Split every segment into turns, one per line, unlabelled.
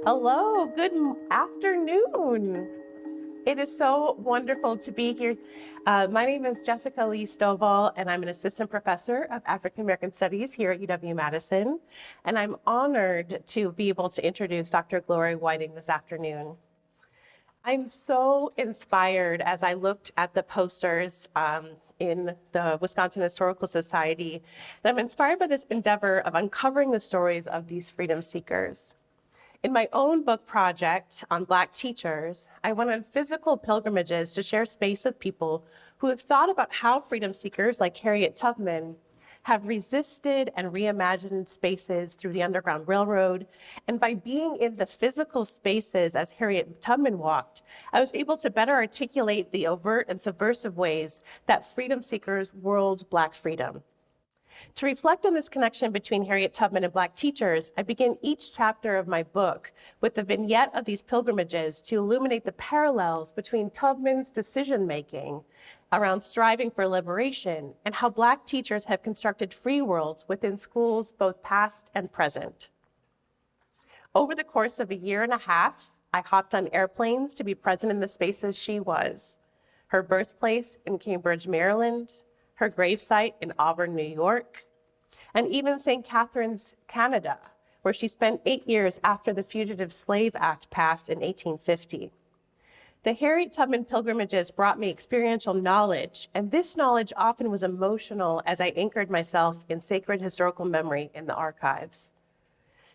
Hello, afternoon. It is so wonderful to be here. My name is Jessica Lee Stovall, and I'm an assistant professor of African American Studies here at UW-Madison. And I'm honored to be able to introduce Dr. Gloria Whiting this afternoon. I'm so inspired as I looked at the posters in the Wisconsin Historical Society, and I'm inspired by this endeavor of uncovering the stories of these freedom seekers. In my own book project on Black teachers, I went on physical pilgrimages to share space with people who have thought about how freedom seekers like Harriet Tubman have resisted and reimagined spaces through the Underground Railroad. And by being in the physical spaces as Harriet Tubman walked, I was able to better articulate the overt and subversive ways that freedom seekers whirled Black freedom. To reflect on this connection between Harriet Tubman and Black teachers, I begin each chapter of my book with the vignette of these pilgrimages to illuminate the parallels between Tubman's decision-making around striving for liberation and how Black teachers have constructed free worlds within schools both past and present. Over the course of a year and a half, I hopped on airplanes to be present in the spaces she was: her birthplace in Cambridge, Maryland, her gravesite in Auburn, New York, and even St. Catharines, Canada, where she spent 8 years after the Fugitive Slave Act passed in 1850. The Harriet Tubman pilgrimages brought me experiential knowledge, and this knowledge often was emotional as I anchored myself in sacred historical memory in the archives.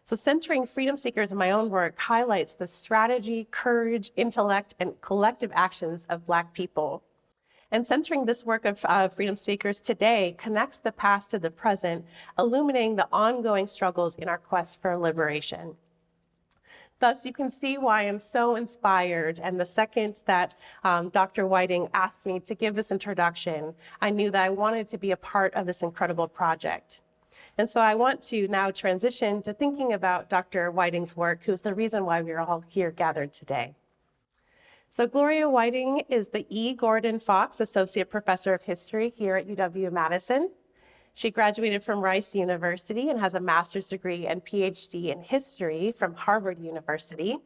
So centering freedom seekers in my own work highlights the strategy, courage, intellect, and collective actions of Black people. And centering this work of freedom seekers today connects the past to the present, illuminating the ongoing struggles in our quest for liberation. Thus, you can see why I'm so inspired. And the second that Dr. Whiting asked me to give this introduction, I knew that I wanted to be a part of this incredible project. And so I want to now transition to thinking about Dr. Whiting's work, who's the reason why we're all here gathered today. So Gloria Whiting is the E. Gordon Fox Associate Professor of History here at UW-Madison. She graduated from Rice University and has a master's degree and PhD in history from Harvard University.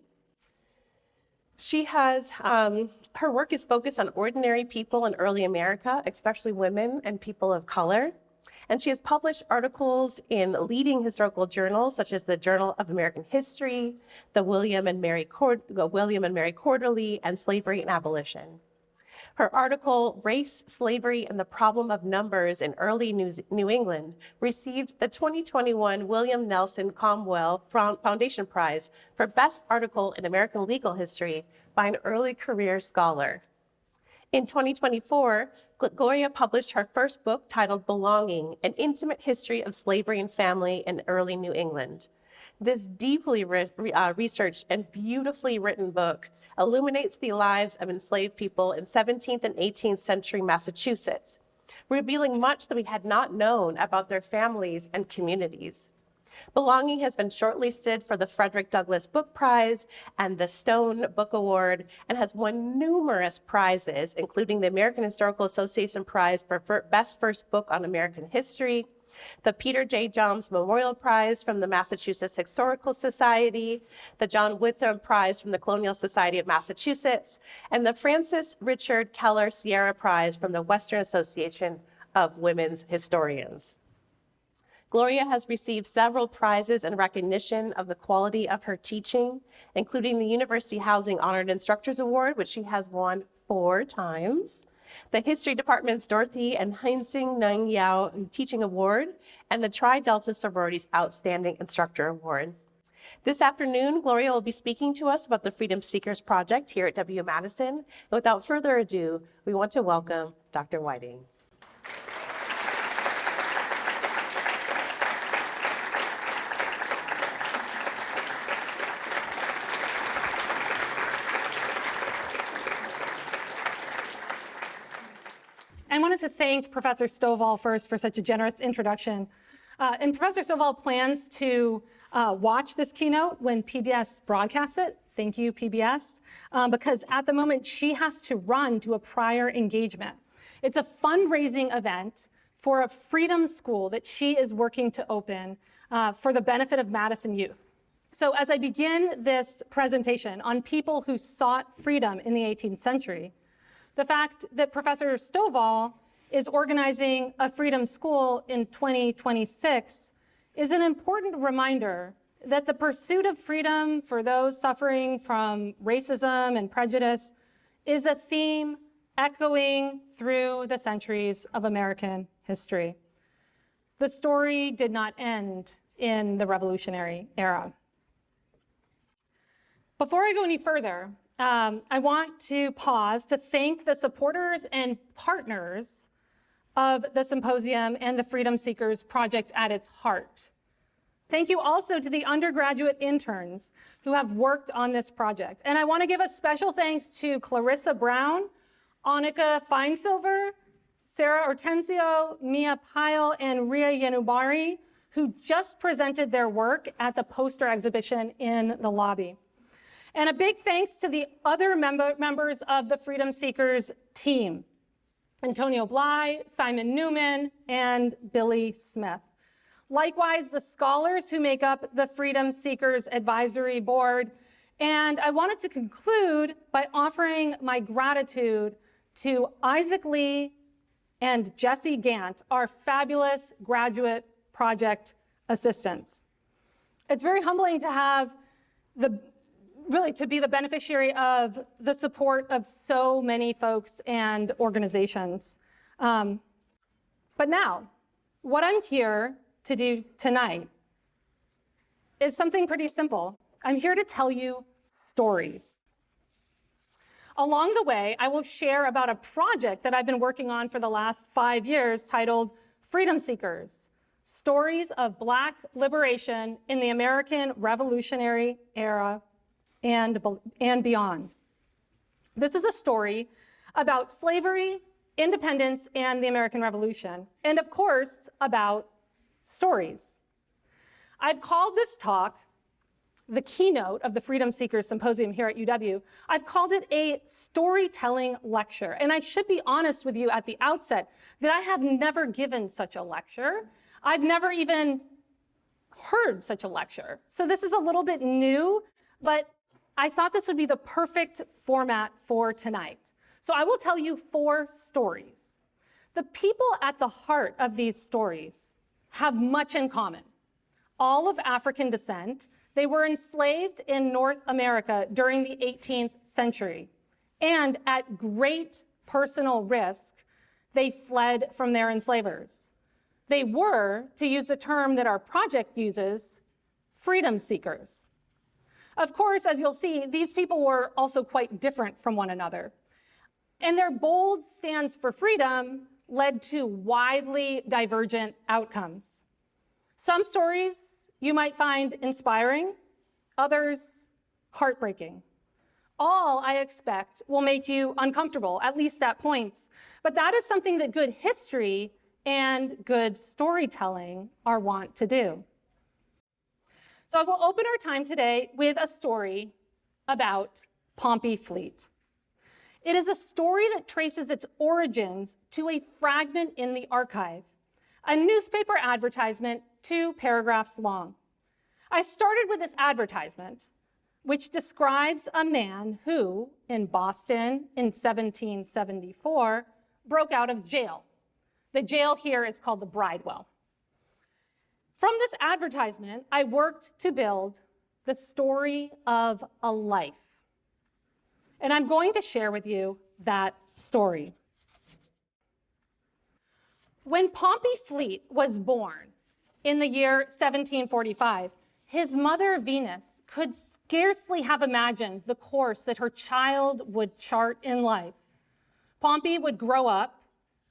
She has, her work is focused on ordinary people in early America, especially women and people of color. And she has published articles in leading historical journals, such as the Journal of American History, the William and Mary Quarterly, and Slavery and Abolition. Her article, Race, Slavery, and the Problem of Numbers in Early New England, received the 2021 William Nelson Cromwell Foundation Prize for Best Article in American Legal History by an early career scholar. In 2024, Gloria published her first book titled Belonging: An Intimate History of Slavery and Family in Early New England. This deeply researched and beautifully written book illuminates the lives of enslaved people in 17th and 18th century Massachusetts, revealing much that we had not known about their families and communities. Belonging has been shortlisted for the Frederick Douglass Book Prize and the Stone Book Award, and has won numerous prizes, including the American Historical Association Prize for Best First Book on American History, the Peter J. Johns Memorial Prize from the Massachusetts Historical Society, the John Witham Prize from the Colonial Society of Massachusetts, and the Francis Richard Keller Sierra Prize from the Western Association of Women's Historians. Gloria has received several prizes in recognition of the quality of her teaching, including the University Housing Honored Instructors Award, which she has won 4 times, the History Department's Dorothy and Heinzing Nung Yao Teaching Award, and the Tri-Delta Sorority's Outstanding Instructor Award. This afternoon, Gloria will be speaking to us about the Freedom Seekers Project here at W-Madison. And without further ado, we want to welcome Dr. Whiting.
I wanted to thank Professor Stovall first for such a generous introduction. And Professor Stovall plans to watch this keynote when PBS broadcasts it. Thank you, PBS, because at the moment she has to run to a prior engagement. It's a fundraising event for a freedom school that she is working to open for the benefit of Madison youth. So as I begin this presentation on people who sought freedom in the 18th century, the fact that Professor Stovall is organizing a freedom school in 2026 is an important reminder that the pursuit of freedom for those suffering from racism and prejudice is a theme echoing through the centuries of American history. The story did not end in the Revolutionary era. Before I go any further, I want to pause to thank the supporters and partners of the symposium and the Freedom Seekers project at its heart. Thank you also to the undergraduate interns who have worked on this project. And I want to give a special thanks to Clarissa Brown, Annika Feinsilver, Sarah Ortenzio, Mia Pyle, and Ria Yanubari, who just presented their work at the poster exhibition in the lobby. And a big thanks to the other members of the Freedom Seekers team, Antonio Bly, Simon Newman, and Billy Smith. Likewise, the scholars who make up the Freedom Seekers Advisory Board. And I wanted to conclude by offering my gratitude to Isaac Lee and Jesse Gant, our fabulous graduate project assistants. It's very humbling to have to be the beneficiary of the support of so many folks and organizations. But now, what I'm here to do tonight is something pretty simple. I'm here to tell you stories. Along the way, I will share about a project that I've been working on for the last 5 years titled Freedom Seekers, Stories of Black Liberation in the American Revolutionary Era and beyond. This is a story about slavery, independence, and the American Revolution, and of course, about stories. I've called this talk the keynote of the Freedom Seekers Symposium here at UW. I've called it a storytelling lecture. And I should be honest with you at the outset that I have never given such a lecture. I've never even heard such a lecture. So this is a little bit new, but I thought this would be the perfect format for tonight. So I will tell you 4 stories. The people at the heart of these stories have much in common. All of African descent, they were enslaved in North America during the 18th century. And at great personal risk, they fled from their enslavers. They were, to use the term that our project uses, freedom seekers. Of course, as you'll see, these people were also quite different from one another. And their bold stance for freedom led to widely divergent outcomes. Some stories you might find inspiring, others heartbreaking. All, I expect, will make you uncomfortable, at least at points. But that is something that good history and good storytelling are wont to do. So I will open our time today with a story about Pompey Fleet. It is a story that traces its origins to a fragment in the archive, a newspaper advertisement 2 paragraphs long. I started with this advertisement, which describes a man who, in Boston in 1774, broke out of jail. The jail here is called the Bridewell. From this advertisement, I worked to build the story of a life. And I'm going to share with you that story. When Pompey Fleet was born in the year 1745, his mother Venus could scarcely have imagined the course that her child would chart in life. Pompey would grow up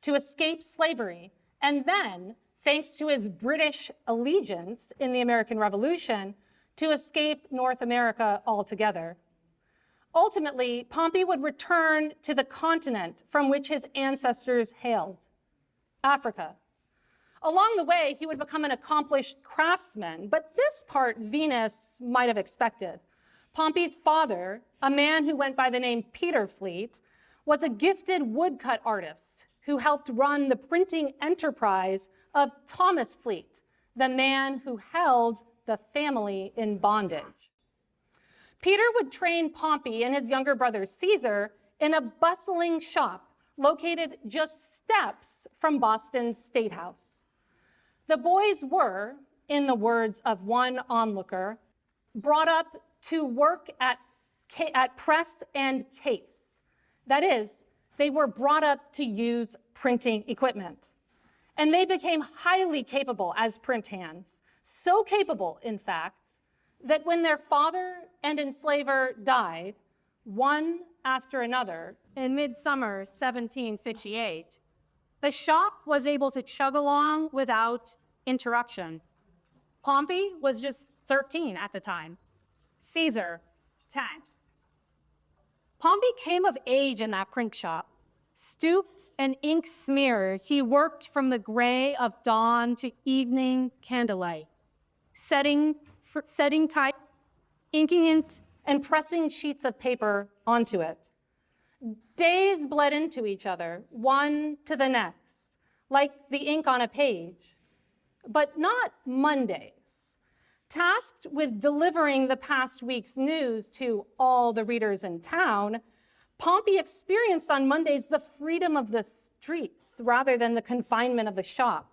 to escape slavery, and then, thanks to his British allegiance in the American Revolution, to escape North America altogether. Ultimately, Pompey would return to the continent from which his ancestors hailed, Africa. Along the way, he would become an accomplished craftsman, but this part Venus might have expected. Pompey's father, a man who went by the name Peter Fleet, was a gifted woodcut artist who helped run the printing enterprise of Thomas Fleet, the man who held the family in bondage. Peter would train Pompey and his younger brother Caesar in a bustling shop located just steps from Boston's State House. The boys were, in the words of one onlooker, brought up to work at press and case. That is, they were brought up to use printing equipment. And they became highly capable as print hands, so capable, in fact, that when their father and enslaver died, one after another, in midsummer 1758, the shop was able to chug along without interruption. Pompey was just 13 at the time. Caesar, 10. Pompey came of age in that print shop. Stooped and ink smeared, he worked from the gray of dawn to evening candlelight, setting type, inking it, and pressing sheets of paper onto it. Days bled into each other, one to the next, like the ink on a page, but not Mondays. Tasked with delivering the past week's news to all the readers in town, Pompey experienced on Mondays the freedom of the streets rather than the confinement of the shop.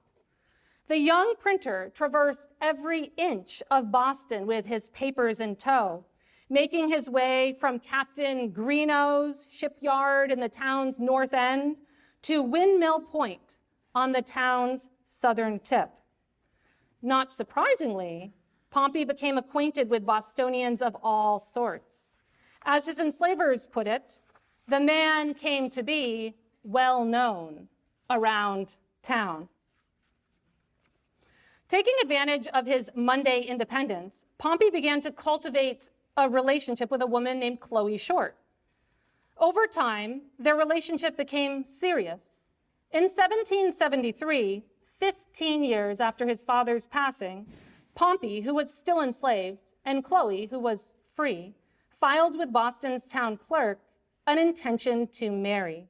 The young printer traversed every inch of Boston with his papers in tow, making his way from Captain Greenough's shipyard in the town's north end to Windmill Point on the town's southern tip. Not surprisingly, Pompey became acquainted with Bostonians of all sorts. As his enslavers put it, the man came to be well known around town. Taking advantage of his Monday independence, Pompey began to cultivate a relationship with a woman named Chloe Short. Over time, their relationship became serious. In 1773, 15 years after his father's passing, Pompey, who was still enslaved, and Chloe, who was free, filed with Boston's town clerk an intention to marry.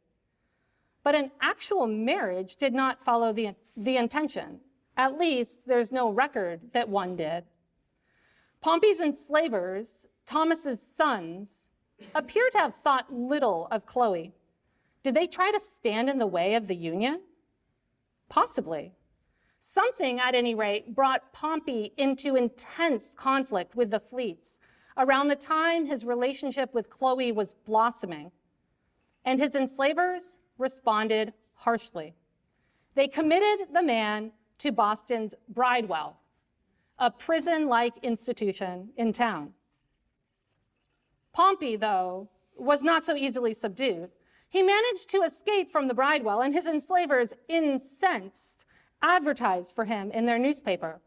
But an actual marriage did not follow the intention. At least there's no record that one did. Pompey's enslavers, Thomas's sons, appear to have thought little of Chloe. Did they try to stand in the way of the union? Possibly. Something, at any rate, brought Pompey into intense conflict with the fleets around the time his relationship with Chloe was blossoming, and his enslavers responded harshly. They committed the man to Boston's Bridewell, a prison-like institution in town. Pompey, though, was not so easily subdued. He managed to escape from the Bridewell, and his enslavers, incensed, advertised for him in their newspaper.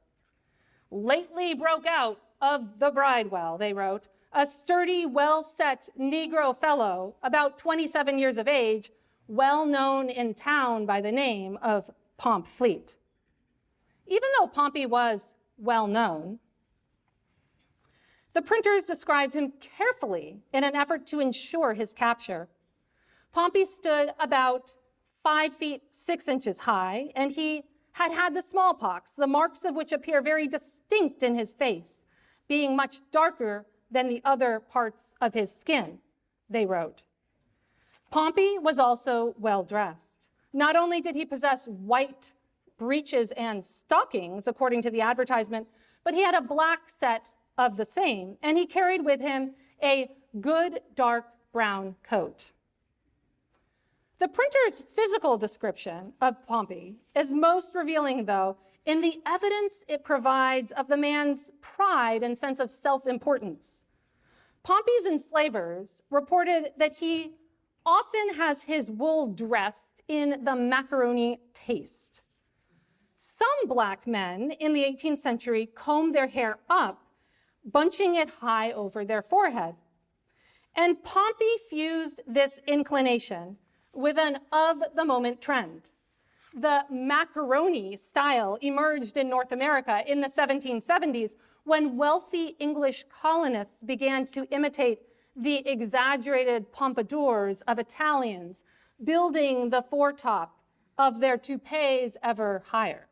Lately broke out of the Bridewell, they wrote, a sturdy, well-set Negro fellow, about 27 years of age, well known in town by the name of Pomp Fleet. Even though Pompey was well known, the printers described him carefully in an effort to ensure his capture. Pompey stood about 5 feet 6 inches high, and he had had the smallpox, the marks of which appear very distinct in his face, being much darker than the other parts of his skin, they wrote. Pompey was also well dressed. Not only did he possess white breeches and stockings, according to the advertisement, but he had a black set of the same, and he carried with him a good dark brown coat. The printer's physical description of Pompey is most revealing, though, in the evidence it provides of the man's pride and sense of self-importance. Pompey's enslavers reported that he often has his wool dressed in the macaroni taste. Some Black men in the 18th century combed their hair up, bunching it high over their forehead. And Pompey fused this inclination with an of-the-moment trend. The macaroni style emerged in North America in the 1770s when wealthy English colonists began to imitate the exaggerated pompadours of Italians, building the foretop of their toupees ever higher.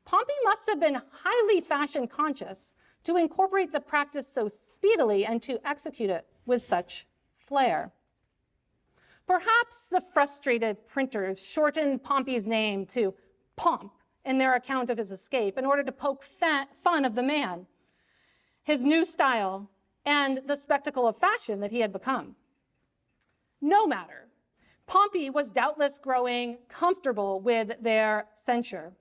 Pompey must have been highly fashion conscious to incorporate the practice so speedily and to execute it with such flair. Perhaps the frustrated printers shortened Pompey's name to Pomp in their account of his escape in order to poke fun of the man, his new style, and the spectacle of fashion that he had become. No matter, Pompey was doubtless growing comfortable with their censure.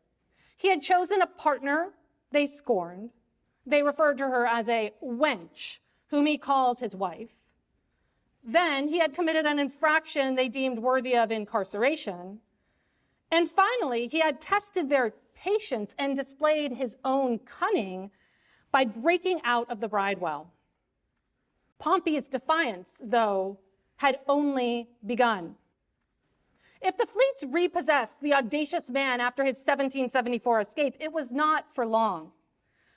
He had chosen a partner they scorned. They referred to her as a wench, whom he calls his wife. Then he had committed an infraction they deemed worthy of incarceration. And finally, he had tested their patience and displayed his own cunning by breaking out of the bridewell. Pompey's defiance, though, had only begun. If the fleets repossessed the audacious man after his 1774 escape, it was not for long.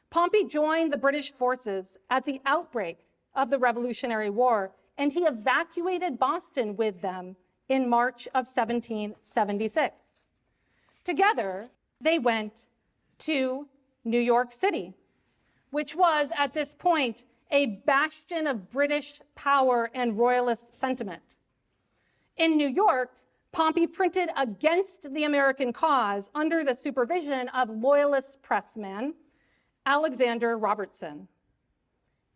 Pompey joined the British forces at the outbreak of the Revolutionary War, and he evacuated Boston with them in March of 1776. Together, they went to New York City, which was at this point a bastion of British power and royalist sentiment. In New York, Pompey printed against the American cause under the supervision of loyalist pressman Alexander Robertson.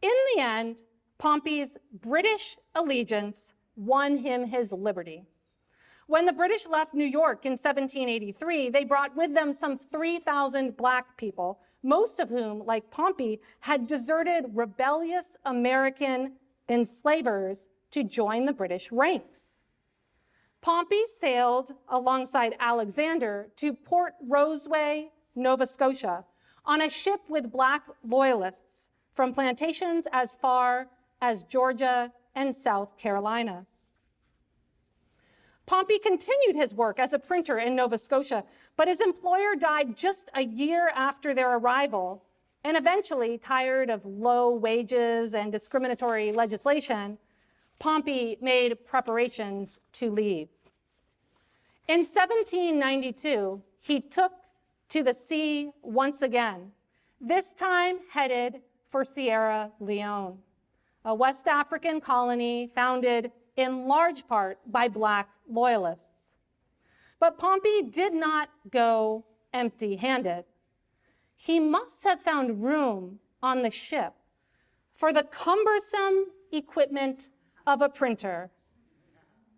In the end, Pompey's British allegiance won him his liberty. When the British left New York in 1783, they brought with them some 3,000 Black people, most of whom, like Pompey, had deserted rebellious American enslavers to join the British ranks. Pompey sailed alongside Alexander to Port Roseway, Nova Scotia, on a ship with Black loyalists from plantations as far as Georgia and South Carolina. Pompey continued his work as a printer in Nova Scotia, but his employer died just a year after their arrival, and eventually, tired of low wages and discriminatory legislation, Pompey made preparations to leave. In 1792, he took to the sea once again, this time headed for Sierra Leone, a West African colony founded in large part by Black loyalists. But Pompey did not go empty-handed. He must have found room on the ship for the cumbersome equipment of a printer.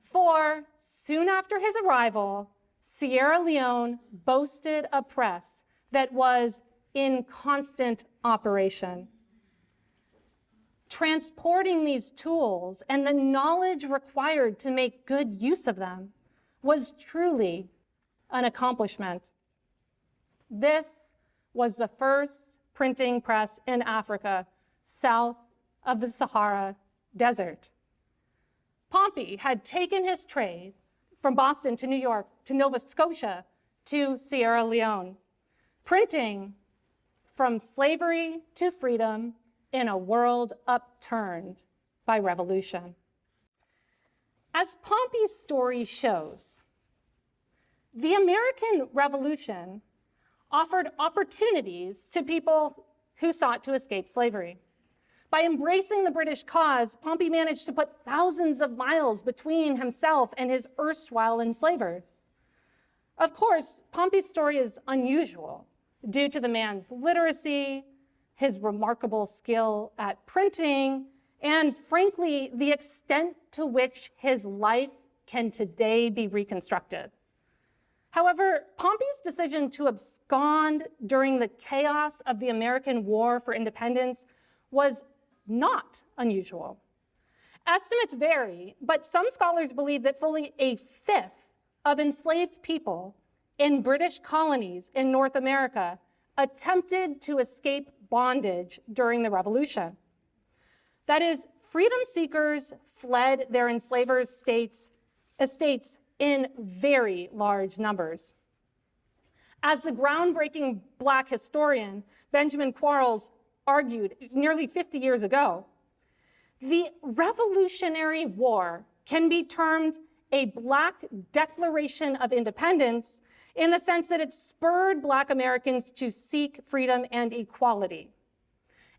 For soon after his arrival, Sierra Leone boasted a press that was in constant operation. Transporting these tools and the knowledge required to make good use of them was truly an accomplishment. This was the first printing press in Africa, south of the Sahara Desert. Pompey had taken his trade from Boston to New York to Nova Scotia to Sierra Leone, printing from slavery to freedom in a world upturned by revolution. As Pompey's story shows, the American Revolution offered opportunities to people who sought to escape slavery. By embracing the British cause, Pompey managed to put thousands of miles between himself and his erstwhile enslavers. Of course, Pompey's story is unusual due to the man's literacy, his remarkable skill at printing, and frankly, the extent to which his life can today be reconstructed. However, Pompey's decision to abscond during the chaos of the American War for Independence was not unusual. Estimates vary, but some scholars believe that fully a fifth of enslaved people in British colonies in North America attempted to escape bondage during the Revolution. That is, freedom seekers fled their enslavers' estates in very large numbers. As the groundbreaking Black historian Benjamin Quarles argued nearly 50 years ago, the Revolutionary War can be termed a Black declaration of independence in the sense that it spurred Black Americans to seek freedom and equality.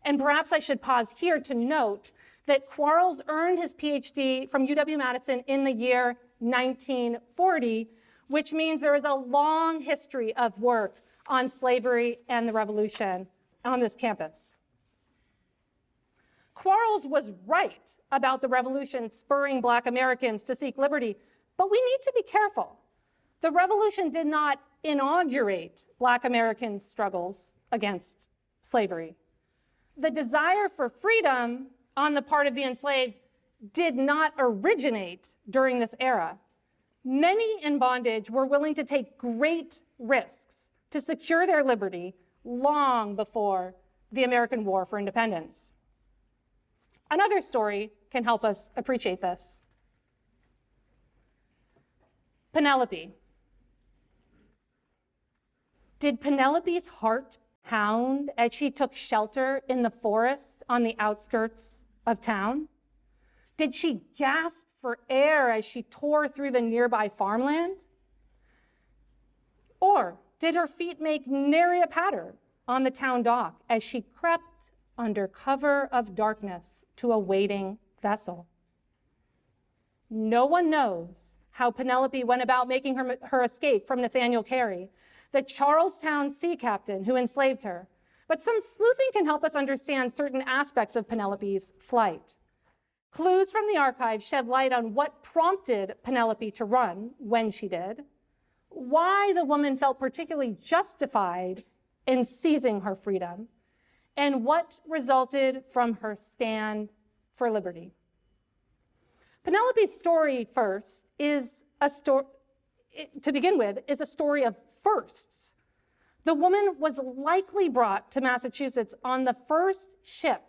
And perhaps I should pause here to note that Quarles earned his PhD from UW-Madison in the year 1940, which means there is a long history of work on slavery and the Revolution on this campus. Quarles was right about the Revolution spurring Black Americans to seek liberty, but we need to be careful. The Revolution did not inaugurate Black American struggles against slavery. The desire for freedom on the part of the enslaved did not originate during this era. Many in bondage were willing to take great risks to secure their liberty long before the American War for Independence. Another story can help us appreciate this. Penelope. Did Penelope's heart pound as she took shelter in the forest on the outskirts of town? Did she gasp for air as she tore through the nearby farmland? Or did her feet make nary a patter on the town dock as she crept under cover of darkness to a waiting vessel? No one knows how Penelope went about making her escape from Nathaniel Carey, the Charlestown sea captain who enslaved her. But some sleuthing can help us understand certain aspects of Penelope's flight. Clues from the archive shed light on what prompted Penelope to run when she did, why the woman felt particularly justified in seizing her freedom, and what resulted from her stand for liberty. Penelope's story first is a story, to begin with, is a story of firsts. The woman was likely brought to Massachusetts on the first ship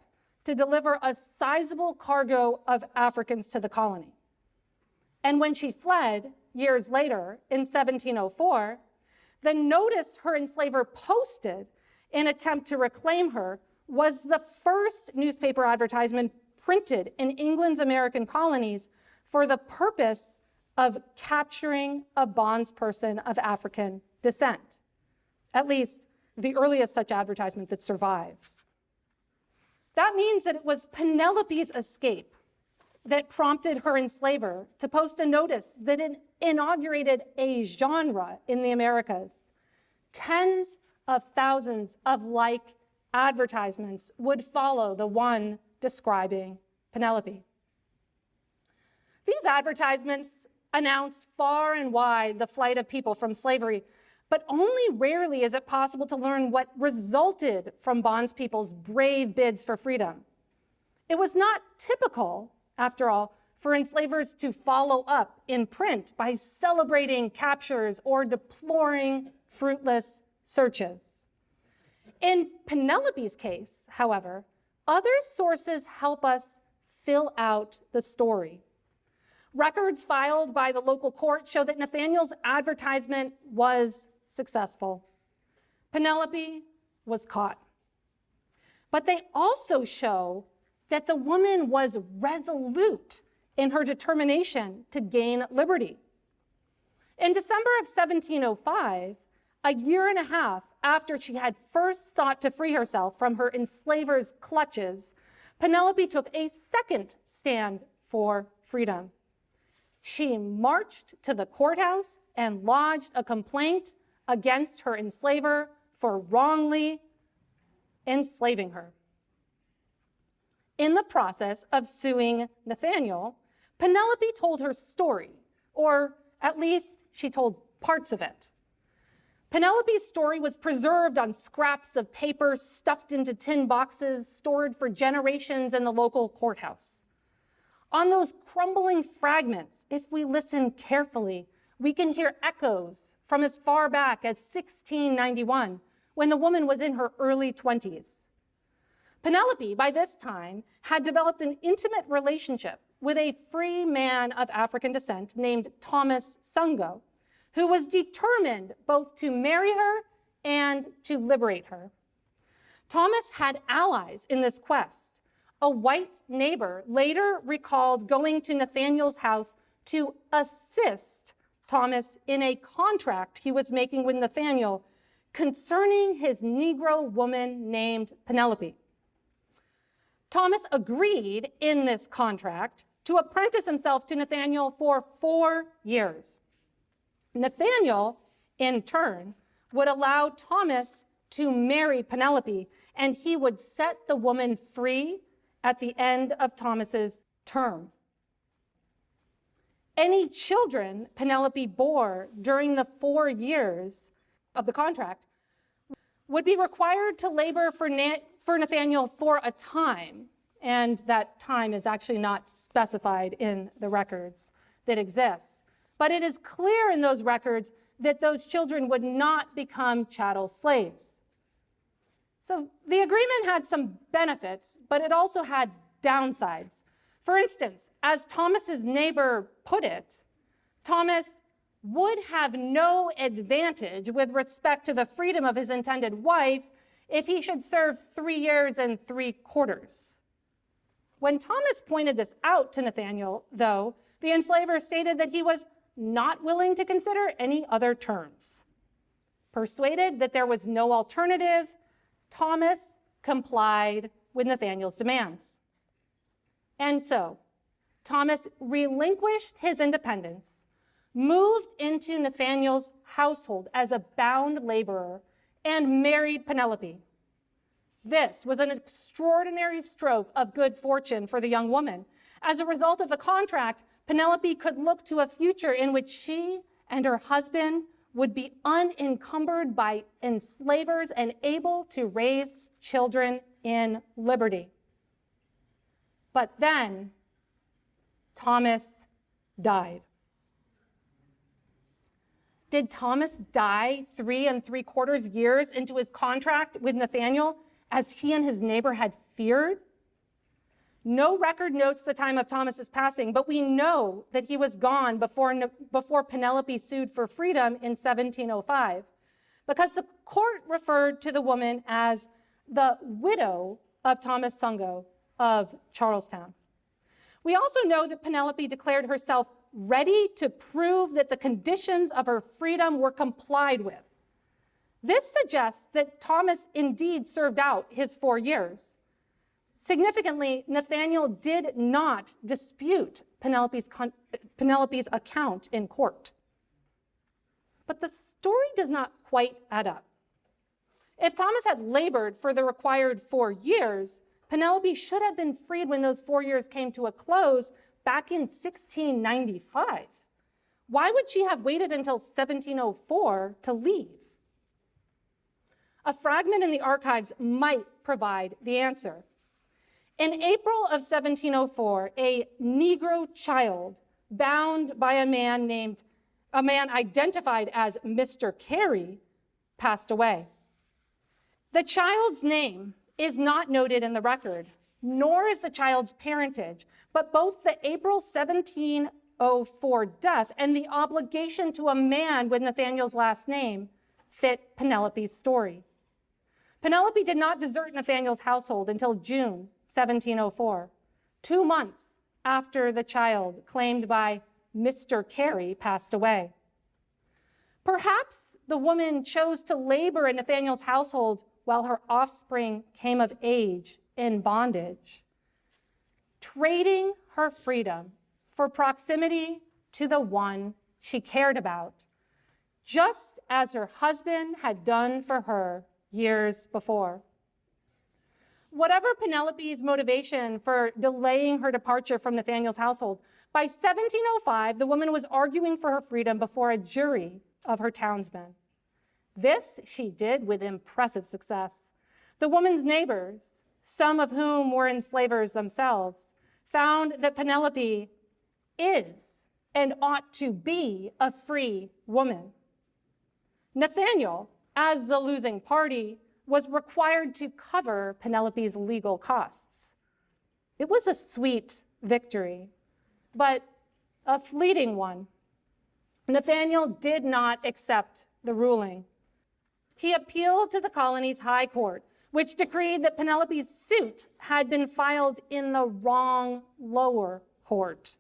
to deliver a sizable cargo of Africans to the colony. And when she fled years later in 1704, the notice her enslaver posted in attempt to reclaim her was the first newspaper advertisement printed in England's American colonies for the purpose of capturing a bondsperson of African descent, at least the earliest such advertisement that survives. That means that it was Penelope's escape that prompted her enslaver to post a notice that inaugurated a genre in the Americas. Tens of thousands of like advertisements would follow the one describing Penelope. These advertisements announce far and wide the flight of people from slavery, but only rarely is it possible to learn what resulted from bondspeople's brave bids for freedom. It was not typical, after all, for enslavers to follow up in print by celebrating captures or deploring fruitless searches. In Penelope's case, however, other sources help us fill out the story. Records filed by the local court show that Nathaniel's advertisement was successful. Penelope was caught. But they also show that the woman was resolute in her determination to gain liberty. In December of 1705, a year and a half after she had first sought to free herself from her enslaver's clutches, Penelope took a second stand for freedom. She marched to the courthouse and lodged a complaint against her enslaver for wrongly enslaving her. In the process of suing Nathaniel, Penelope told her story, or at least she told parts of it. Penelope's story was preserved on scraps of paper stuffed into tin boxes stored for generations in the local courthouse. On those crumbling fragments, if we listen carefully, we can hear echoes from as far back as 1691, when the woman was in her early 20s. Penelope, by this time, had developed an intimate relationship with a free man of African descent named Thomas Sungo, who was determined both to marry her and to liberate her. Thomas had allies in this quest. A white neighbor later recalled going to Nathaniel's house to assist Thomas in a contract he was making with Nathaniel concerning his Negro woman named Penelope. Thomas agreed in this contract to apprentice himself to Nathaniel for 4 years. Nathaniel, in turn, would allow Thomas to marry Penelope, and he would set the woman free at the end of Thomas's term. Any children Penelope bore during the 4 years of the contract would be required to labor for Nathaniel for a time, and that time is actually not specified in the records that exist. But it is clear in those records that those children would not become chattel slaves. So the agreement had some benefits, but it also had downsides. For instance, as Thomas's neighbor put it, Thomas would have no advantage with respect to the freedom of his intended wife if he should serve 3 years and 3/4. When Thomas pointed this out to Nathaniel, though, the enslaver stated that he was not willing to consider any other terms. Persuaded that there was no alternative, Thomas complied with Nathaniel's demands. And so, Thomas relinquished his independence, moved into Nathaniel's household as a bound laborer, and married Penelope. This was an extraordinary stroke of good fortune for the young woman. As a result of the contract, Penelope could look to a future in which she and her husband would be unencumbered by enslavers and able to raise children in liberty. But then Thomas died. Did Thomas die 3 3/4 years into his contract with Nathaniel, as he and his neighbor had feared? No record notes the time of Thomas's passing, but we know that he was gone before Penelope sued for freedom in 1705, because the court referred to the woman as the widow of Thomas Sungo of Charlestown. We also know that Penelope declared herself ready to prove that the conditions of her freedom were complied with. This suggests that Thomas indeed served out his 4 years. Significantly, Nathaniel did not dispute Penelope's account in court. But the story does not quite add up. If Thomas had labored for the required 4 years, Penelope should have been freed when those 4 years came to a close back in 1695. Why would she have waited until 1704 to leave? A fragment in the archives might provide the answer. In April of 1704, a Negro child bound by a man identified as Mr. Carey passed away. The child's name is not noted in the record, nor is the child's parentage, but both the April 1704 death and the obligation to a man with Nathaniel's last name fit Penelope's story. Penelope did not desert Nathaniel's household until June 1704, 2 months after the child claimed by Mr. Carey passed away. Perhaps the woman chose to labor in Nathaniel's household while her offspring came of age in bondage, trading her freedom for proximity to the one she cared about, just as her husband had done for her years before. Whatever Penelope's motivation for delaying her departure from Nathaniel's household, by 1705, the woman was arguing for her freedom before a jury of her townsmen. This she did with impressive success. The woman's neighbors, some of whom were enslavers themselves, found that Penelope is and ought to be a free woman. Nathaniel, as the losing party, was required to cover Penelope's legal costs. It was a sweet victory, but a fleeting one. Nathaniel did not accept the ruling. He appealed to the colony's high court, which decreed that Penelope's suit had been filed in the wrong lower court.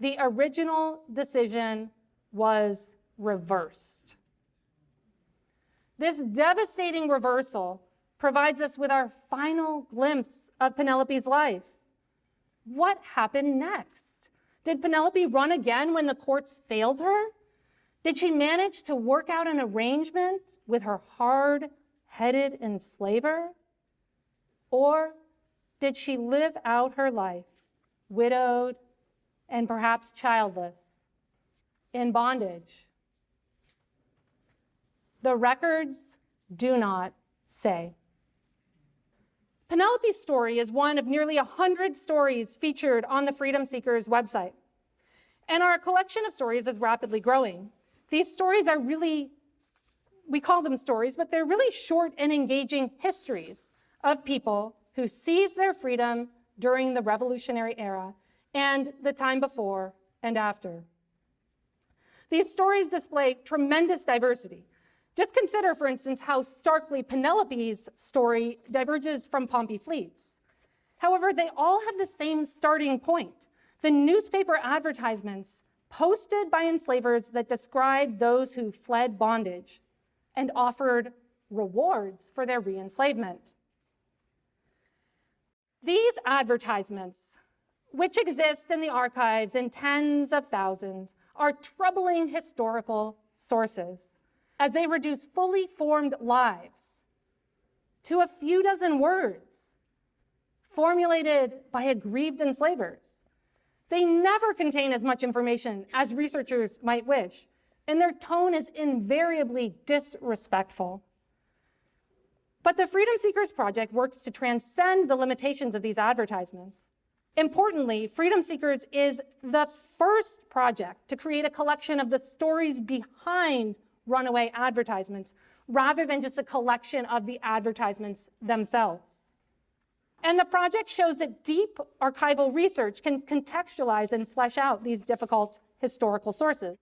The original decision was reversed. This devastating reversal provides us with our final glimpse of Penelope's life. What happened next? Did Penelope run again when the courts failed her? Did she manage to work out an arrangement with her hard-headed enslaver? Or did she live out her life, widowed and perhaps childless, in bondage? The records do not say. Penelope's story is one of nearly 100 stories featured on the Freedom Seekers website. And our collection of stories is rapidly growing. These stories are really, we call them stories, but they're really short and engaging histories of people who seized their freedom during the Revolutionary era and the time before and after. These stories display tremendous diversity. Just consider, for instance, how starkly Penelope's story diverges from Pompey Fleet's. However, they all have the same starting point: the newspaper advertisements posted by enslavers that described those who fled bondage and offered rewards for their re-enslavement. These advertisements, which exist in the archives in tens of thousands, are troubling historical sources, as they reduce fully formed lives to a few dozen words formulated by aggrieved enslavers. They never contain as much information as researchers might wish, and their tone is invariably disrespectful. But the Freedom Seekers Project works to transcend the limitations of these advertisements. Importantly, Freedom Seekers is the first project to create a collection of the stories behind runaway advertisements, rather than just a collection of the advertisements themselves. And the project shows that deep archival research can contextualize and flesh out these difficult historical sources.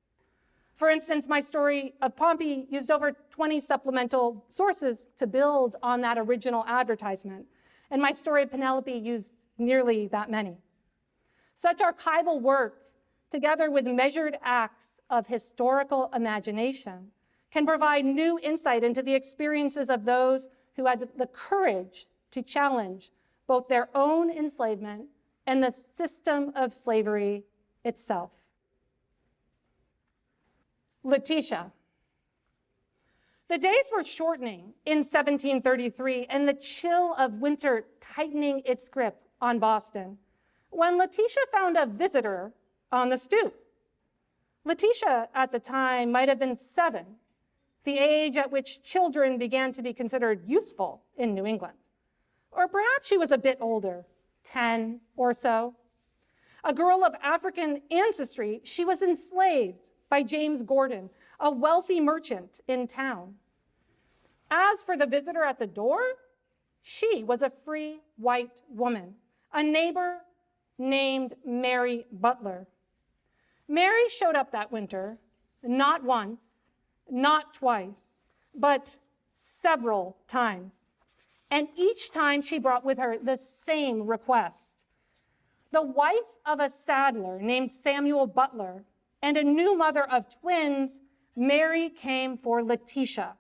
For instance, my story of Pompey used over 20 supplemental sources to build on that original advertisement, and my story of Penelope used nearly that many. Such archival work, together with measured acts of historical imagination, can provide new insight into the experiences of those who had the courage to challenge both their own enslavement and the system of slavery itself. Letitia. The days were shortening in 1733 and the chill of winter tightening its grip on Boston when Letitia found a visitor on the stoop. Letitia at the time might have been 7, the age at which children began to be considered useful in New England. Or perhaps she was a bit older, 10 or so. A girl of African ancestry, she was enslaved by James Gordon, a wealthy merchant in town. As for the visitor at the door, she was a free white woman, a neighbor named Mary Butler. Mary showed up that winter, not once, not twice, but several times. And each time she brought with her the same request. The wife of a saddler named Samuel Butler and a new mother of twins, Mary came for Letitia.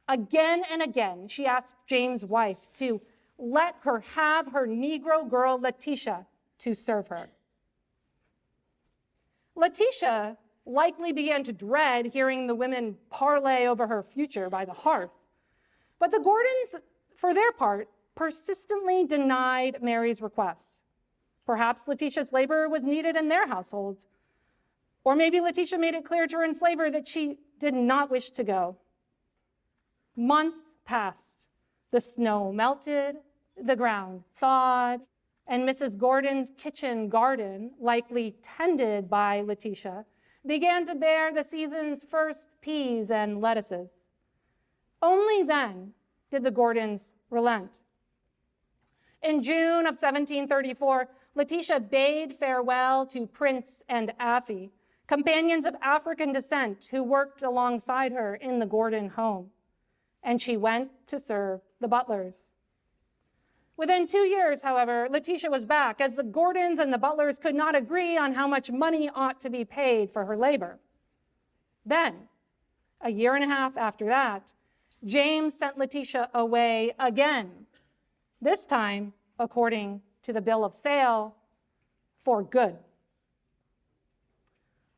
Again and again, she asked James' wife to let her have her Negro girl Letitia to serve her. Letitia likely began to dread hearing the women parley over her future by the hearth. But the Gordons, for their part, persistently denied Mary's request. Perhaps Letitia's labor was needed in their household. Or maybe Letitia made it clear to her enslaver that she did not wish to go. Months passed. The snow melted, the ground thawed, and Mrs. Gordon's kitchen garden, likely tended by Letitia, began to bear the season's first peas and lettuces. Only then did the Gordons relent. In June of 1734, Letitia bade farewell to Prince and Affie, companions of African descent who worked alongside her in the Gordon home, and she went to serve the Butlers. Within 2 years, however, Letitia was back, as the Gordons and the Butlers could not agree on how much money ought to be paid for her labor. Then, a year and a half after that, James sent Letitia away again, this time, according to the bill of sale, for good.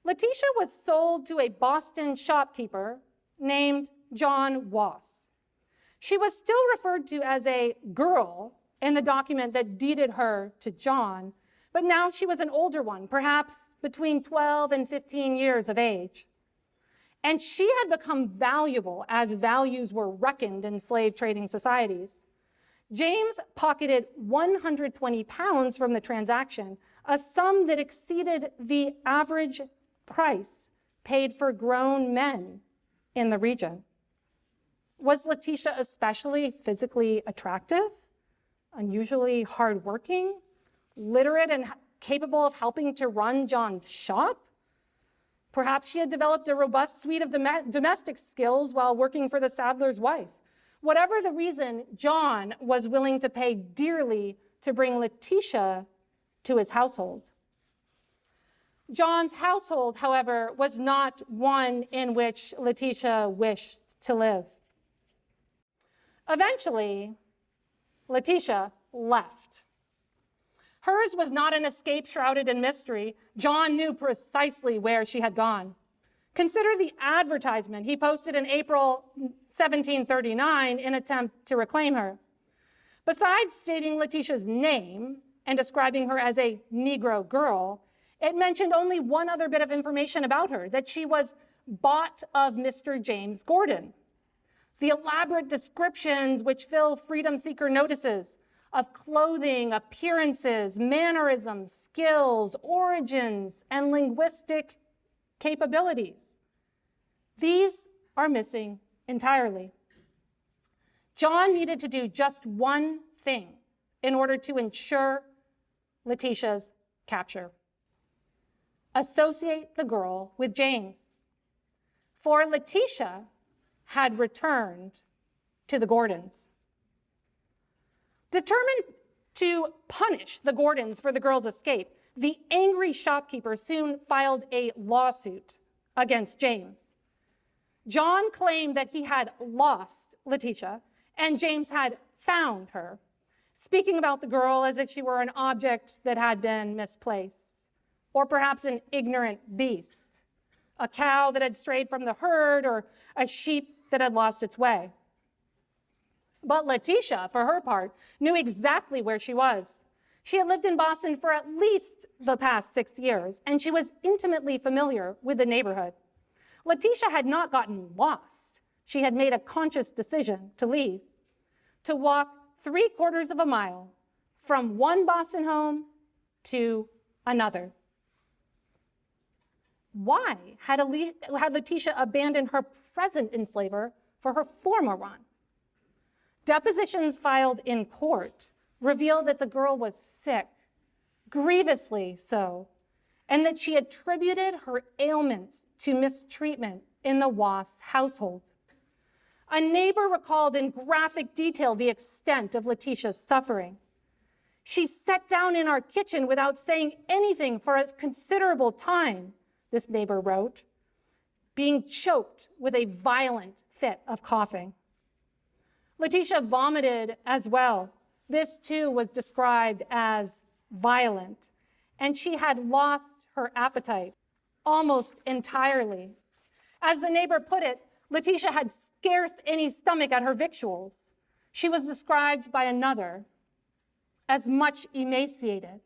Letitia was sold to a Boston shopkeeper named John Wass. She was still referred to as a girl in the document that deeded her to John, but now she was an older one, perhaps between 12 and 15 years of age. And she had become valuable as values were reckoned in slave trading societies. James pocketed 120 pounds from the transaction, a sum that exceeded the average price paid for grown men in the region. Was Letitia especially physically attractive, unusually hardworking, literate, and capable of helping to run John's shop? Perhaps she had developed a robust suite of domestic skills while working for the saddler's wife. Whatever the reason, John was willing to pay dearly to bring Letitia to his household. John's household, however, was not one in which Letitia wished to live. Eventually, Letitia left. Hers was not an escape shrouded in mystery. John knew precisely where she had gone. Consider the advertisement he posted in April 1739 in an attempt to reclaim her. Besides stating Letitia's name and describing her as a Negro girl, it mentioned only one other bit of information about her, that she was bought of Mr. James Gordon. The elaborate descriptions which fill freedom seeker notices of clothing, appearances, mannerisms, skills, origins, and linguistic capabilities. These are missing entirely. John needed to do just one thing in order to ensure Letitia's capture: associate the girl with James. For Letitia had returned to the Gordons. Determined to punish the Gordons for the girl's escape, the angry shopkeeper soon filed a lawsuit against James. John claimed that he had lost Letitia and James had found her, speaking about the girl as if she were an object that had been misplaced, or perhaps an ignorant beast, a cow that had strayed from the herd, or a sheep that had lost its way. But Letitia, for her part, knew exactly where she was. She had lived in Boston for at least the past 6 years, and she was intimately familiar with the neighborhood. Letitia had not gotten lost. She had made a conscious decision to leave, to walk 3/4 of a mile from one Boston home to another. Why had Letitia abandoned her present enslaver for her former one? Depositions filed in court revealed that the girl was sick, grievously so, and that she attributed her ailments to mistreatment in the Wass household. A neighbor recalled in graphic detail the extent of Letitia's suffering. She sat down in our kitchen without saying anything for a considerable time, this neighbor wrote, being choked with a violent fit of coughing. Letitia vomited as well. This too was described as violent, and she had lost her appetite almost entirely. As the neighbor put it, Letitia had scarce any stomach at her victuals. She was described by another as much emaciated,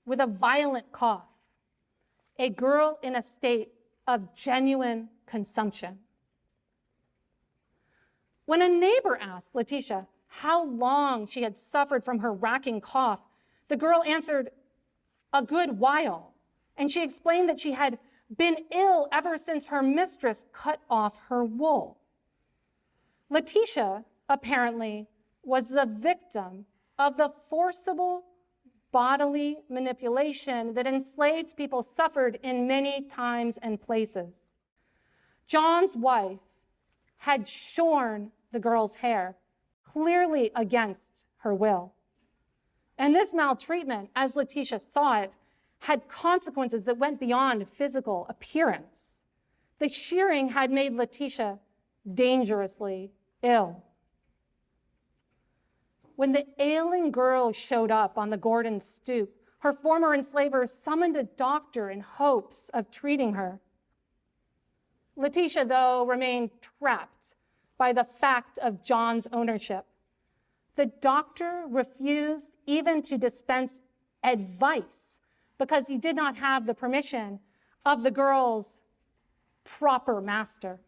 with a violent cough, a girl in a state of genuine consumption. When a neighbor asked Letitia how long she had suffered from her racking cough, the girl answered, "A good while," and she explained that she had been ill ever since her mistress cut off her wool. Letitia, apparently, was the victim of the forcible bodily manipulation that enslaved people suffered in many times and places. John's wife had shorn the girl's hair, clearly against her will. And this maltreatment, as Letitia saw it, had consequences that went beyond physical appearance. The shearing had made Letitia dangerously ill. When the ailing girl showed up on the Gordon stoop, her former enslaver summoned a doctor in hopes of treating her. Letitia, though, remained trapped by the fact of John's ownership. The doctor refused even to dispense advice because he did not have the permission of the girl's proper master.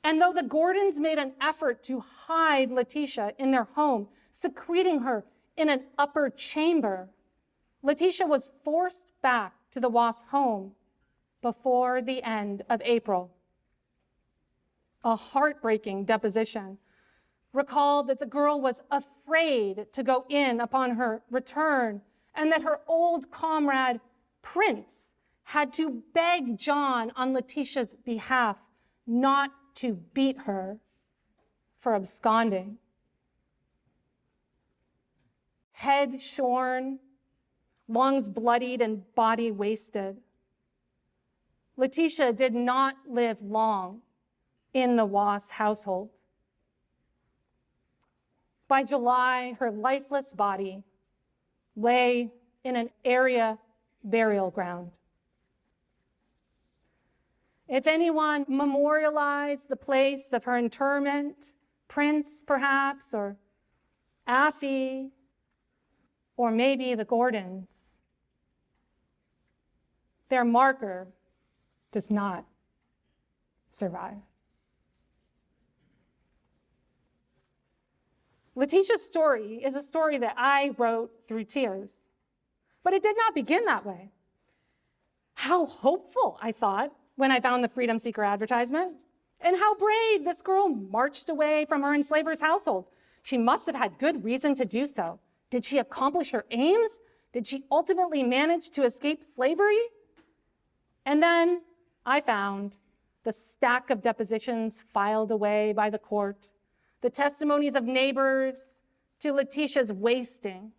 And though the Gordons made an effort to hide Letitia in their home, secreting her in an upper chamber, Letitia was forced back to the Wass home before the end of April. A heartbreaking deposition recalled that the girl was afraid to go in upon her return and that her old comrade, Prince, had to beg John on Letitia's behalf not to beat her for absconding. Head shorn, lungs bloodied, and body wasted, Letitia did not live long in the Wass household. By July, her lifeless body lay in an area burial ground. If anyone memorialized the place of her interment, Prince perhaps, or Affie, or maybe the Gordons, their marker does not survive. Letitia's story is a story that I wrote through tears, but it did not begin that way. How hopeful, I thought, when I found the Freedom Seeker advertisement, and how brave this girl marched away from her enslaver's household. She must have had good reason to do so. Did she accomplish her aims? Did she ultimately manage to escape slavery? And then I found the stack of depositions filed away by the court, the testimonies of neighbors to Letitia's wasting,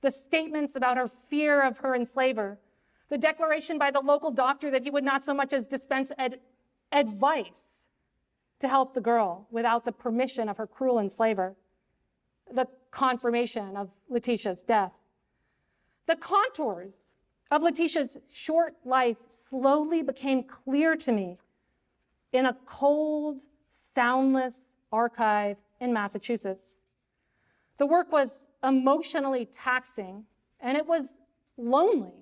the statements about her fear of her enslaver, the declaration by the local doctor that he would not so much as dispense advice to help the girl without the permission of her cruel enslaver, the confirmation of Letitia's death. The contours of Letitia's short life slowly became clear to me in a cold, soundless archive in Massachusetts. The work was emotionally taxing, and it was lonely.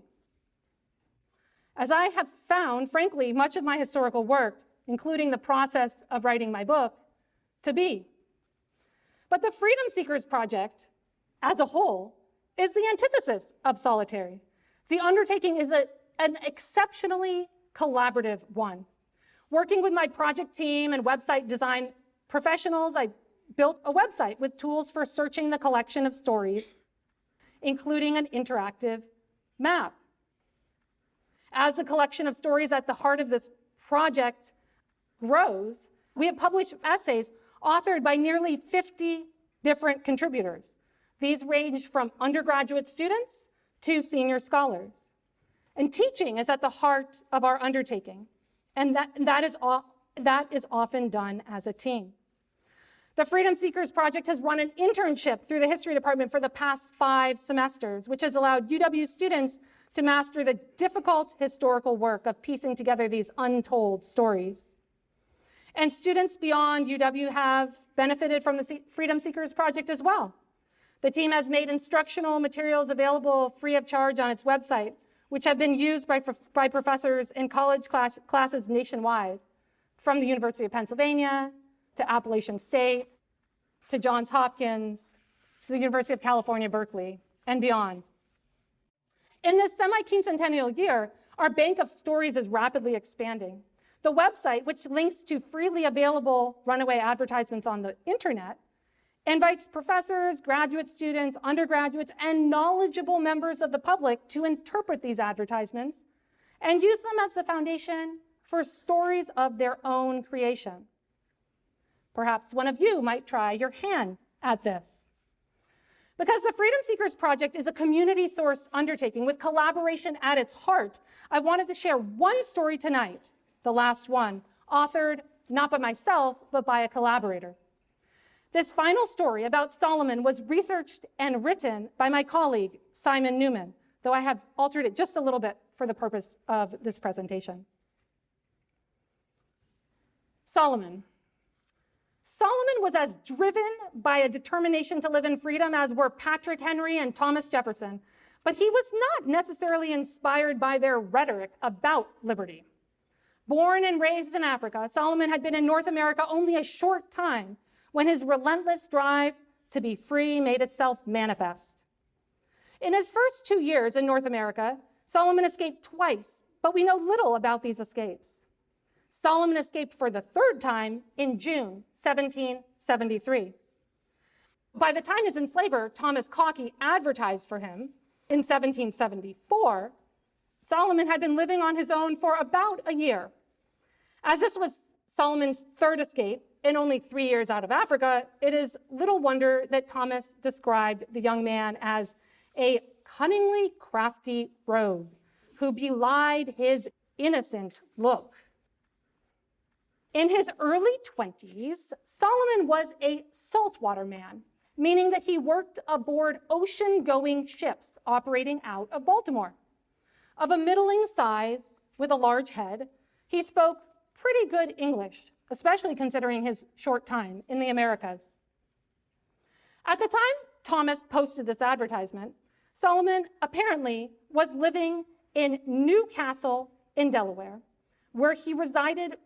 As I have found, frankly, much of my historical work, including the process of writing my book, to be. But the Freedom Seekers Project, as a whole, is the antithesis of solitary. The undertaking is an exceptionally collaborative one. Working with my project team and website design professionals, I built a website with tools for searching the collection of stories, including an interactive map. As the collection of stories at the heart of this project grows, we have published essays authored by nearly 50 different contributors. These range from undergraduate students to senior scholars. And teaching is at the heart of our undertaking, and that is often done as a team. The Freedom Seekers Project has run an internship through the history department for the past 5 semesters, which has allowed UW students to master the difficult historical work of piecing together these untold stories. And students beyond UW have benefited from the Freedom Seekers Project as well. The team has made instructional materials available free of charge on its website, which have been used by professors in college classes nationwide, from the University of Pennsylvania to Appalachian State, to Johns Hopkins, to the University of California, Berkeley, and beyond. In this semi-quincentennial year, our bank of stories is rapidly expanding. The website, which links to freely available runaway advertisements on the internet, invites professors, graduate students, undergraduates, and knowledgeable members of the public to interpret these advertisements and use them as the foundation for stories of their own creation. Perhaps one of you might try your hand at this. Because the Freedom Seekers Project is a community-sourced undertaking with collaboration at its heart, I wanted to share one story tonight the last one, authored not by myself, but by a collaborator. This final story about Solomon was researched and written by my colleague, Simon Newman, though I have altered it just a little bit for the purpose of this presentation. Solomon. Solomon was as driven by a determination to live in freedom as were Patrick Henry and Thomas Jefferson, but he was not necessarily inspired by their rhetoric about liberty. Born and raised in Africa, Solomon had been in North America only a short time when his relentless drive to be free made itself manifest. In his first 2 years in North America, Solomon escaped twice, but we know little about these escapes. Solomon escaped for the third time in June 1773. By the time his enslaver, Thomas Cockey, advertised for him in 1774, Solomon had been living on his own for about a year. As this was Solomon's third escape in only 3 years out of Africa, it is little wonder that Thomas described the young man as a cunningly crafty rogue who belied his innocent look. In his early 20s, Solomon was a saltwater man, meaning that he worked aboard ocean-going ships operating out of Baltimore. Of a middling size with a large head, he spoke pretty good English, especially considering his short time in the Americas. At the time Thomas posted this advertisement, Solomon apparently was living in Newcastle in Delaware, where he resided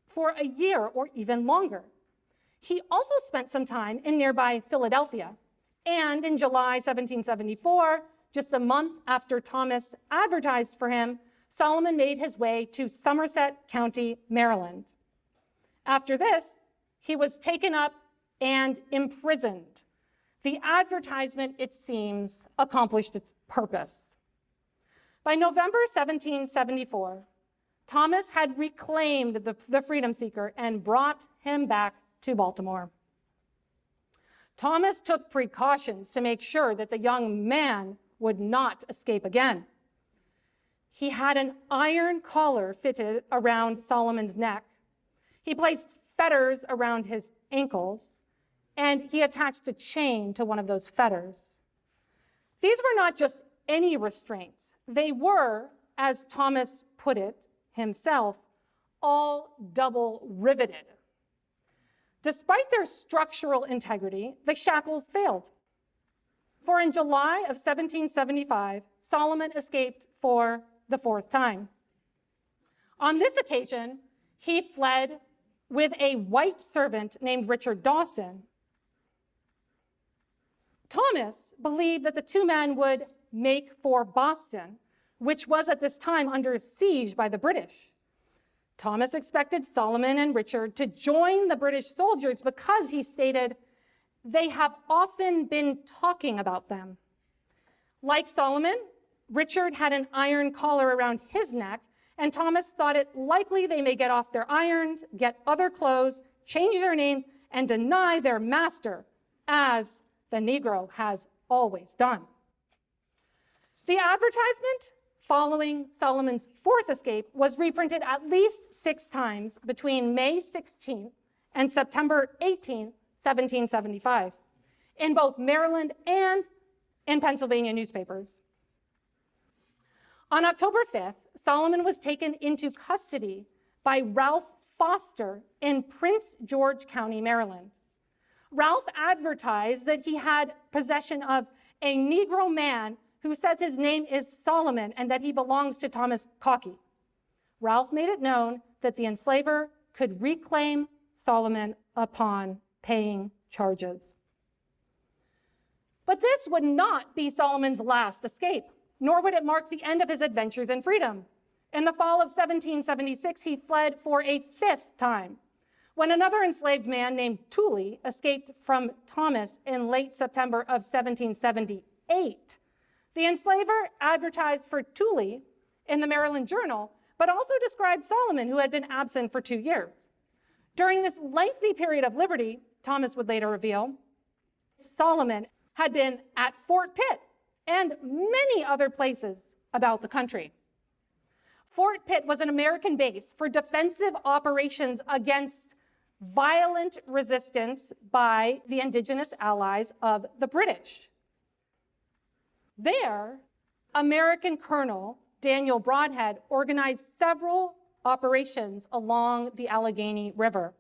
for a year or even longer. He also spent some time in nearby Philadelphia, and in July 1774, just a month after Thomas advertised for him, Solomon made his way to Somerset County, Maryland. After this, he was taken up and imprisoned. The advertisement, it seems, accomplished its purpose. By November 1774, Thomas had reclaimed the freedom seeker and brought him back to Baltimore. Thomas took precautions to make sure that the young man would not escape again. He had an iron collar fitted around Solomon's neck. He placed fetters around his ankles, and he attached a chain to one of those fetters. These were not just any restraints. They were, as Thomas put it himself, all double riveted. Despite their structural integrity, the shackles failed. For in July of 1775, Solomon escaped for the fourth time. On this occasion, he fled with a white servant named Richard Dawson. Thomas believed that the two men would make for Boston, which was at this time under siege by the British. Thomas expected Solomon and Richard to join the British soldiers because, he stated, they have often been talking about them. Like Solomon, Richard had an iron collar around his neck, and Thomas thought it likely they may get off their irons, get other clothes, change their names, and deny their master, as the Negro has always done. The advertisement following Solomon's fourth escape was reprinted at least 6 times between May 16th and September 18th, 1775, in both Maryland and in Pennsylvania newspapers. On October 5th, Solomon was taken into custody by Ralph Foster in Prince George County, Maryland. Ralph advertised that he had possession of a Negro man who says his name is Solomon and that he belongs to Thomas Cockey. Ralph made it known that the enslaver could reclaim Solomon upon paying charges. But this would not be Solomon's last escape, nor would it mark the end of his adventures in freedom. In the fall of 1776, he fled for a 5th time, when another enslaved man named Tooley escaped from Thomas in late September of 1778. The enslaver advertised for Tooley in the Maryland Journal, but also described Solomon, who had been absent for 2 years. During this lengthy period of liberty, Thomas would later reveal, Solomon had been at Fort Pitt and many other places about the country. Fort Pitt was an American base for defensive operations against violent resistance by the indigenous allies of the British. There, American Colonel Daniel Brodhead organized several operations along the Allegheny River,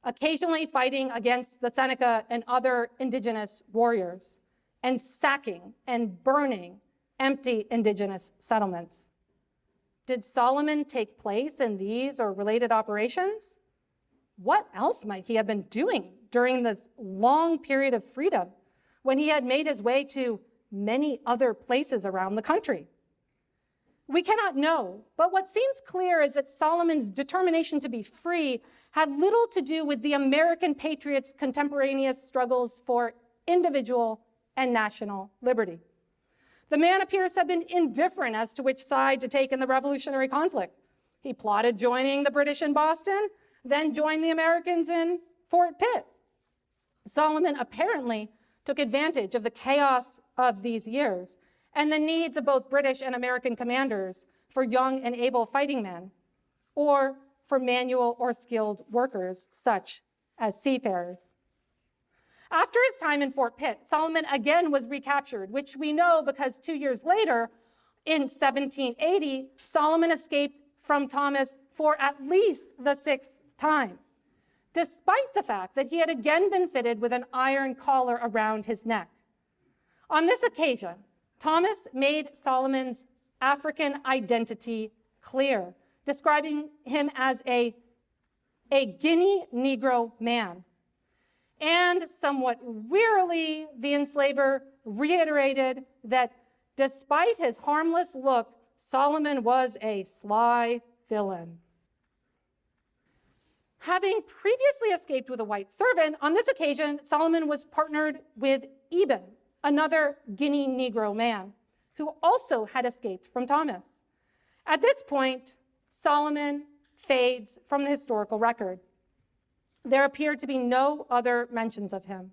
occasionally fighting against the Seneca and other indigenous warriors, and sacking and burning empty indigenous settlements. Did Solomon take place in these or related operations? What else might he have been doing during this long period of freedom when he had made his way to many other places around the country? We cannot know, but what seems clear is that Solomon's determination to be free had little to do with the American patriots' contemporaneous struggles for individual and national liberty. The man appears to have been indifferent as to which side to take in the revolutionary conflict. He plotted joining the British in Boston, then joined the Americans in Fort Pitt. Solomon apparently took advantage of the chaos of these years and the needs of both British and American commanders for young and able fighting men, or for manual or skilled workers, such as seafarers. After his time in Fort Pitt, Solomon again was recaptured, which we know because 2 years later, in 1780, Solomon escaped from Thomas for at least the 6th time, despite the fact that he had again been fitted with an iron collar around his neck. On this occasion, Thomas made Solomon's African identity clear, describing him as a Guinea Negro man. And somewhat wearily, the enslaver reiterated that despite his harmless look, Solomon was a sly villain. Having previously escaped with a white servant, on this occasion, Solomon was partnered with Eben, another Guinea Negro man, who also had escaped from Thomas. At this point, Solomon fades from the historical record. There appear to be no other mentions of him.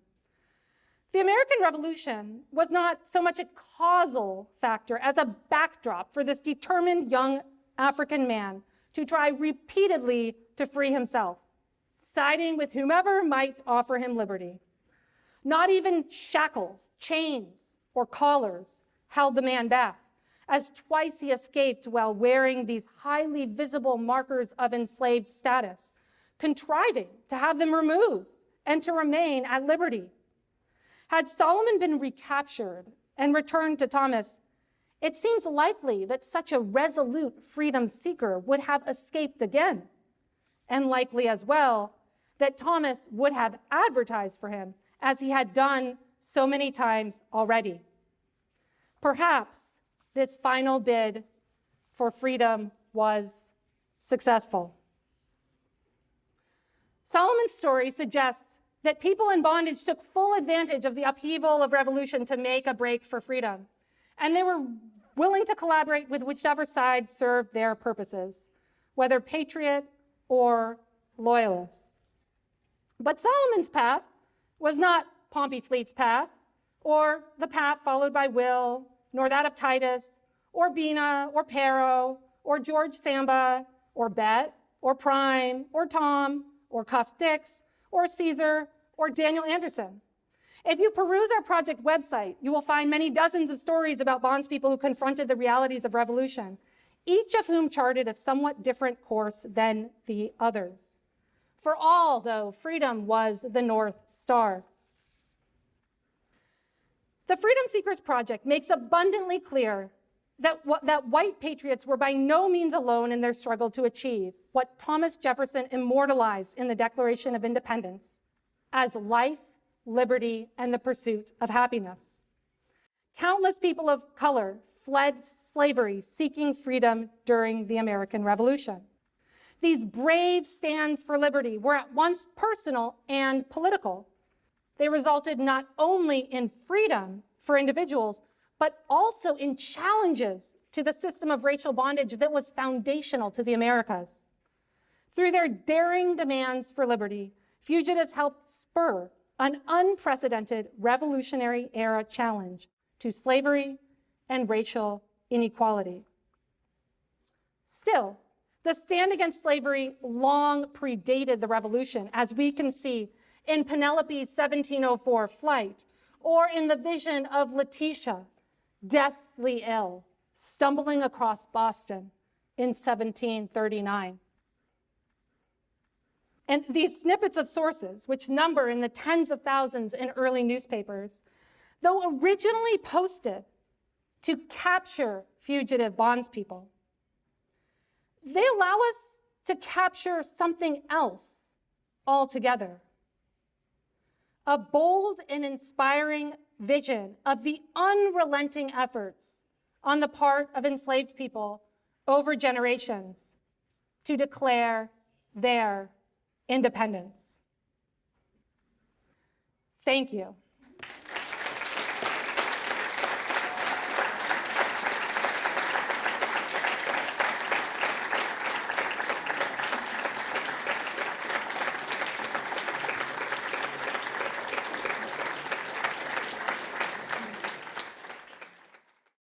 The American Revolution was not so much a causal factor as a backdrop for this determined young African man to try repeatedly to free himself, siding with whomever might offer him liberty. Not even shackles, chains, or collars held the man back, as twice he escaped while wearing these highly visible markers of enslaved status, contriving to have them removed and to remain at liberty. Had Solomon been recaptured and returned to Thomas, it seems likely that such a resolute freedom seeker would have escaped again, and likely as well that Thomas would have advertised for him as he had done so many times already. Perhaps this final bid for freedom was successful. Solomon's story suggests that people in bondage took full advantage of the upheaval of revolution to make a break for freedom, and they were willing to collaborate with whichever side served their purposes, whether patriot or loyalist. But Solomon's path was not Pompey Fleet's path, or the path followed by Will, nor that of Titus, or Bina, or Pero, or George Samba, or Bet, or Prime, or Tom, or Cuff Dix, or Caesar, or Daniel Anderson. If you peruse our project website, you will find many dozens of stories about bondspeople who confronted the realities of revolution, each of whom charted a somewhat different course than the others. For all, though, freedom was the North Star. The Freedom Seekers Project makes abundantly clear that white patriots were by no means alone in their struggle to achieve what Thomas Jefferson immortalized in the Declaration of Independence as life, liberty, and the pursuit of happiness. Countless people of color fled slavery seeking freedom during the American Revolution. These brave stands for liberty were at once personal and political. They resulted not only in freedom for individuals, but also in challenges to the system of racial bondage that was foundational to the Americas. Through their daring demands for liberty, fugitives helped spur an unprecedented Revolutionary era challenge to slavery and racial inequality. Still, the stand against slavery long predated the revolution, as we can see in Penelope's 1704 flight, or in the vision of Letitia, deathly ill, stumbling across Boston in 1739. And these snippets of sources, which number in the tens of thousands in early newspapers, though originally posted to capture fugitive bondspeople, they allow us to capture something else altogether. A bold and inspiring vision of the unrelenting efforts on the part of enslaved people over generations to declare their independence. Thank you.